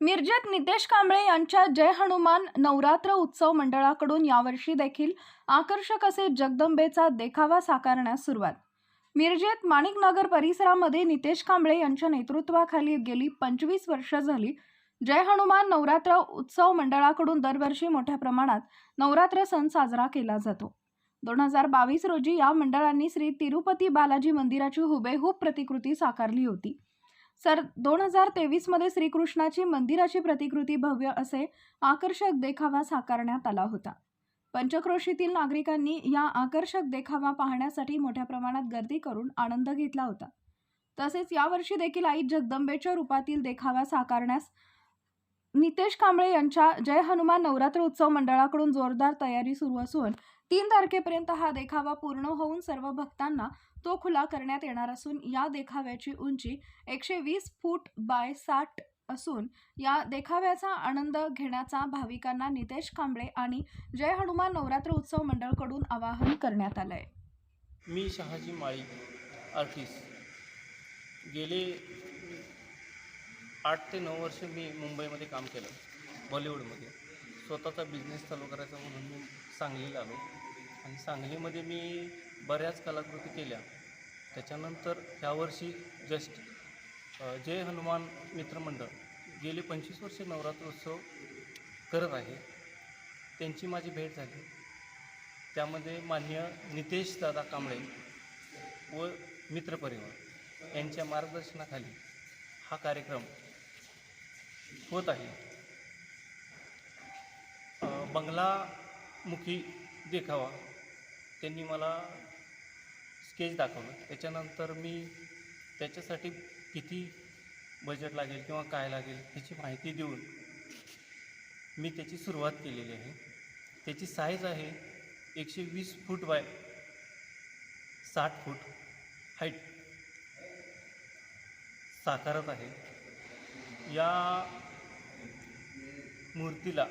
मिरजेत नितेश कांबळे यांच्या जय हनुमान नवरात्र उत्सव मंडळाकडून यावर्षी देखील आकर्षक असे जगदंबेचा देखावा साकारण्यास सुरुवात। मिरजेत माणिकनगर परिसरामध्ये नितेश कांबळे यांच्या नेतृत्वाखाली गेली 25 वर्ष झाली जय हनुमान नवरात्र उत्सव मंडळाकडून दरवर्षी मोठ्या प्रमाणात नवरात्र सण साजरा केला जातो। 2022 रोजी या मंडळांनी श्री तिरुपती बालाजी मंदिराची हुबेहूब प्रतिकृती साकारली होती। 2023 मध्ये श्रीकृष्णाची मंदिराची प्रतिकृती भव्य असे आकर्षक देखावा साकारण्यात आला होता। पंचक्रोशीतील नागरिकांनी या आकर्षक देखावा पाहण्यासाठी मोठ्या प्रमाणात गर्दी करून आनंद घेतला होता। तसेच यावर्षी देखील आई जगदंबेच्या रूपातील देखावा साकारण्यास नितेश कांबळे यांच्या जय हनुमान नवरात्र उत्सव मंडळाकडून जोरदार तयारी सुरू असून 3 तारखेपर्यंत हा देखावा पूर्ण होऊन सर्व भक्तांना तो खुला करण्यात येणार असून या देखाव्याची उंची 120 फूट बाय 60 असून या देखाव्याचा आनंद घेण्याचा भाविकांना नितेश कांबळे आणि जय हनुमान नवरात्र उत्सव मंडळाकडून आवाहन करण्यात आले आहे। मी शहाजी माळी आर्टिस्ट गेले 8 ते 9 वर्ष मी मुंबईमध्ये काम केलं, बॉलिवूडमध्ये। स्वतःचा बिझनेस चालू करायचा म्हणून मी सांगलीला आलो आणि सांगलीमध्ये मी बऱ्याच कलाकृती केल्या। त्याच्यानंतर ह्यावर्षी जस्ट जय हनुमान मित्रमंडळ गेली 25 वर्षे नवरात्र उत्सव करत आहे। त्यांची माझी भेट झाली, त्यामध्ये माननीय नितेश दादा कांबळे व मित्रपरिवार यांच्या मार्गदर्शनाखाली हा कार्यक्रम होत आहे। बंगलामुखी देखावा त्यांनी मला स्केच दाखवलं, त्याच्यानंतर मी त्याच्यासाठी किती बजेट लागेल किंवा काय लागेल ह्याची माहिती देऊन मी त्याची सुरुवात केलेली आहे। त्याची साईज आहे 120 फूट बाय 60 फूट हाईट साकारत आहे। या मूर्तीला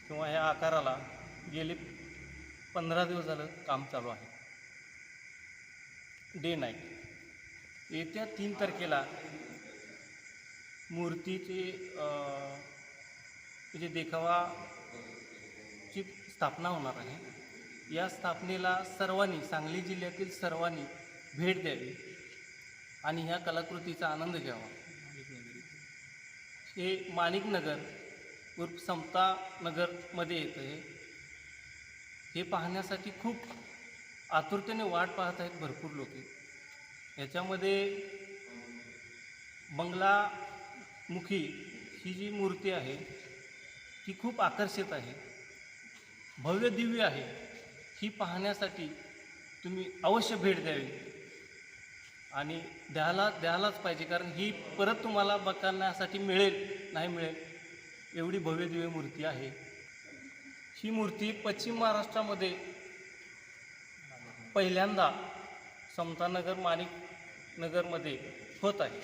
किंवा ह्या आकाराला गेले 15 दिवस झालं काम चालू आहे, डे नाईट। येत्या 3 तारखेला मूर्तीचे म्हणजे देखावाची स्थापना होणार आहे। या स्थापनेला सर्वांनी, सांगली जिल्ह्यातील सर्वांनी भेट द्यावी आणि ह्या कलाकृतीचा आनंद घ्यावा। हे माणिकनगर उर्फ समता नगरमध्ये येतं आहे। हे पाहण्यासाठी खूप आतुरतेने वाट पाहत आहेत भरपूर लोक। याच्यामध्ये बंगलामुखी ही जी मूर्ती आहे ती खूप आकर्षित आहे, भव्य दिव्य आहे। ही पाहण्यासाठी तुम्ही अवश्य भेट द्यावी आणि द्यायलाच पाहिजे, कारण ही परत तुम्हाला बघण्यासाठी मिळेल नाही मिळेल एवढी भव्य दिव्य मूर्ती आहे। ही मूर्ती पश्चिम महाराष्ट्रामध्ये पहिल्यांदा समतानगर माणिकनगरमध्ये होत आहे।